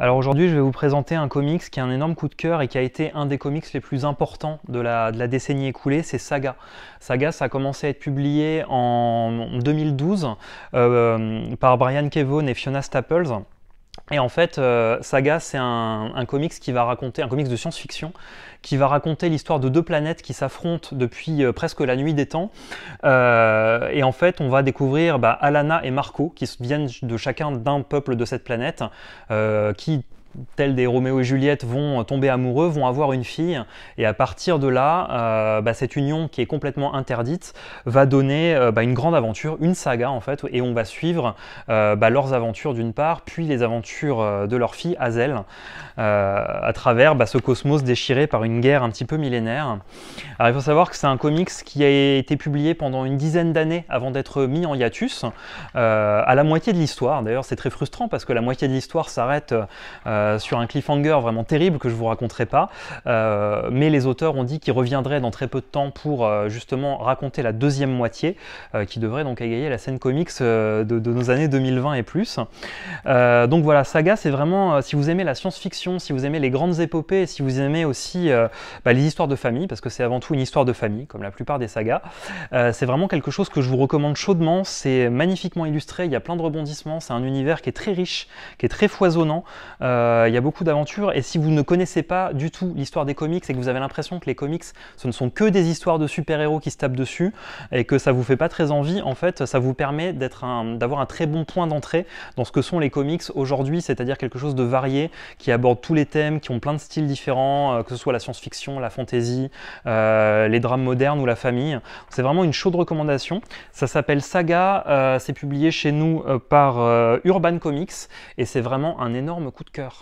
Alors aujourd'hui, je vais vous présenter un comics qui est un énorme coup de cœur et qui a été un des comics les plus importants de la décennie écoulée, c'est Saga. Saga, ça a commencé à être publié en 2012 par Brian K. Vaughan et Fiona Staples. Et en fait, Saga, c'est un comics qui va raconter, un comics de science-fiction, qui va raconter l'histoire de deux planètes qui s'affrontent depuis presque la nuit des temps. Et en fait, on va découvrir Alana et Marco, qui viennent de chacun d'un peuple de cette planète, qui tels des Roméo et Juliette, vont tomber amoureux, vont avoir une fille, et à partir de là, cette union qui est complètement interdite va donner une grande aventure, une saga en fait, et on va suivre leurs aventures d'une part, puis les aventures de leur fille Hazel, à travers ce cosmos déchiré par une guerre un petit peu millénaire. Alors il faut savoir que c'est un comics qui a été publié pendant une dizaine d'années avant d'être mis en hiatus, à la moitié de l'histoire. D'ailleurs c'est très frustrant parce que la moitié de l'histoire s'arrête sur un cliffhanger vraiment terrible que je ne vous raconterai pas, mais les auteurs ont dit qu'ils reviendraient dans très peu de temps pour justement raconter la deuxième moitié, qui devrait donc égayer la scène comics de nos années 2020 et plus. Donc voilà, Saga, c'est vraiment, si vous aimez la science-fiction, si vous aimez les grandes épopées, si vous aimez aussi les histoires de famille, parce que c'est avant tout une histoire de famille, comme la plupart des sagas, c'est vraiment quelque chose que je vous recommande chaudement. C'est magnifiquement illustré, il y a plein de rebondissements, c'est un univers qui est très riche, qui est très foisonnant. Il y a beaucoup d'aventures, et si vous ne connaissez pas du tout l'histoire des comics et que vous avez l'impression que les comics ce ne sont que des histoires de super-héros qui se tapent dessus et que ça vous fait pas très envie, en fait ça vous permet d'avoir un très bon point d'entrée dans ce que sont les comics aujourd'hui, c'est-à-dire quelque chose de varié qui aborde tous les thèmes, qui ont plein de styles différents, que ce soit la science-fiction, la fantasy, les drames modernes ou la famille. C'est vraiment une chaude recommandation. Ça s'appelle Saga, c'est publié chez nous par Urban Comics et c'est vraiment un énorme coup de cœur.